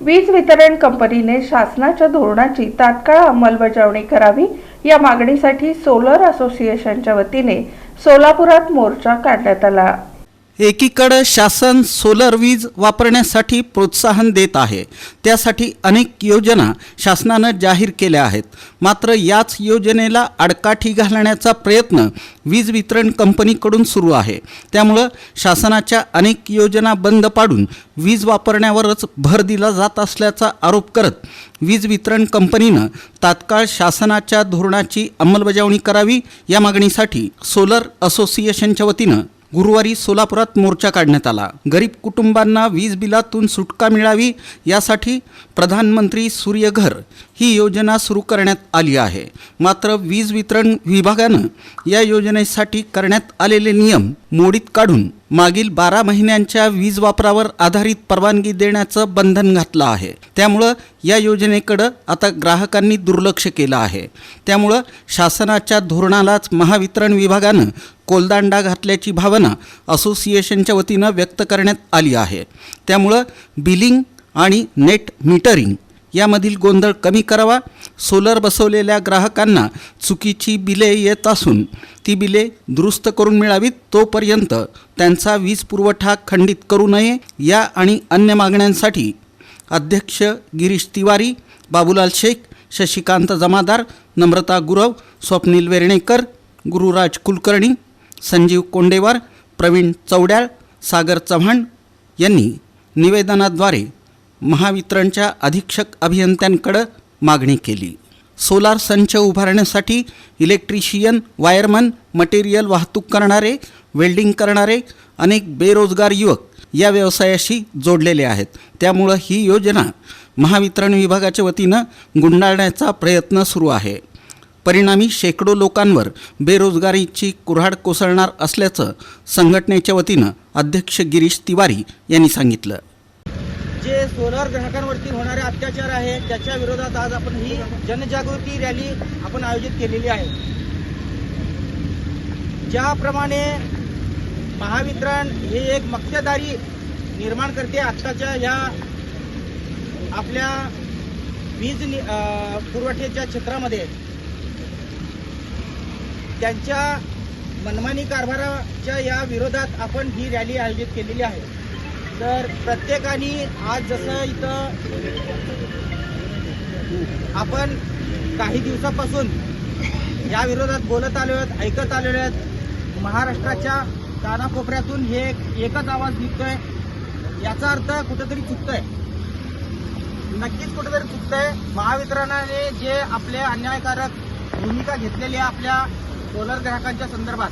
वीज वितरण कंपनीने शासनाच्या धोरणाची तात्काळ अंमलबजावणी करावी या मागणीसाठी सोलर असोसिएशनच्या वतीने सोलापुरात मोर्चा काढण्यात आला। एकीकडे शासन सोलर वीज वापरण्यासाठी प्रोत्साहन देत आहे, त्यासाठी अनेक योजना शासनाने जाहीर केल्या आहेत। मात्र याच योजनेला आडकाठी घालण्याचा प्रयत्न वीज वितरण कंपनीकडून सुरू आहे। त्यामुळे शासनाच्या अनेक योजना बंद पाडून वीज वापरण्यावरच भर दिला जात असल्याचा आरोप करत वीज वितरण कंपनीने तात्काळ शासनाच्या धोरणाची अंमलबजावणी करावी या मागणीसाठी सोलर असोसिएशनच्या वतीने गुरुवारी सोलापुरात मोर्चा काढण्यात आला। गरीब कुटुंबांना वीज बिलातून सुटका मिळावी यासाठी प्रधानमंत्री सूर्यघर ही योजना सुरू करण्यात आली आहे। मात्र वीज वितरण विभागाने या योजनेसाठी करण्यात आलेले नियम मोडीत काढून मागील 12 महिन्यांच्या वीज वापरावर आधारित परवानगी देण्याचं बंधन घातलं आहे। त्यामुळे या योजनेकडे आता ग्राहकांनी दुर्लक्ष केलं आहे। त्यामुळे शासनाच्या धोरणालाच महावितरण विभागाने कोलदांडा घातल्याची भावना असोसिएशनच्या वतीने व्यक्त करण्यात आली आहे। त्यामुळे बिलिंग आणि नेट मीटरिंग यामधील गोंधळ कमी करावा, सोलर बसवलेल्या ग्राहकांना चुकीची बिले येत असून ती बिले दुरुस्त करून मिळावीत, तोपर्यंत त्यांचा वीज पुरवठा खंडित करू नये या आणि अन्य मागण्यांसाठी अध्यक्ष गिरीश तिवारी, बाबूलाल शेख, शशिकांत जमादार, नम्रता गुरव, स्वप्नील वेर्णेकर, गुरुराज कुलकर्णी, संजीव कोंडेवार, प्रवीण चौड्याळ, सागर चव्हाण यांनी निवेदनाद्वारे महावितरणच्या अधीक्षक अभियंत्यांकडे मागणी केली। सोलार संच उभारण्यासाठी इलेक्ट्रिशियन, वायरमन, मटेरियल वाहतूक करणारे, वेल्डिंग करणारे अनेक बेरोजगार युवक या व्यवसायाशी जोडलेले आहेत। त्यामुळे ही योजना महावितरण विभागाच्या वतीने गुंडाळण्याचा प्रयत्न सुरू आहे। परिणामी शेकडो लोकांवर बेरोजगारीची कुऱ्हाड कोसळणार असल्याचं संघटनेच्या वतीने अध्यक्ष गिरीश तिवारी यांनी सांगितलं। जे सोलर ग्राहकांवरती होणारे अत्याचार आहे त्याच्या विरोधात आज आपण ही जनजागृती रॅली आपण आयोजित केलेली आहे। ज्याप्रमाणे महावितरण हे एक मक्तेदारी निर्माण करते आत्ताच्या या आपल्या वीज पुरवठ्याच्या क्षेत्रामध्ये, त्यांच्या मनमानी कारभाराच्या या विरोधात आपण ही रॅली आयोजित केलेली आहे। तर प्रत्येकाने आज जसं इथं आपण काही दिवसापासून या विरोधात बोलत आलो आहोत, ऐकत आलेलो आहेत, महाराष्ट्राच्या कानाकोपऱ्यातून हे एकच आवाज निघतोय, याचा अर्थ कुठेतरी चुकतोय, नक्कीच कुठेतरी चुकतोय। महावितरणाने जे आपले अन्यायकारक भूमिका घेतलेली आहे आपल्या सोलर ग्राहकांच्या संदर्भात,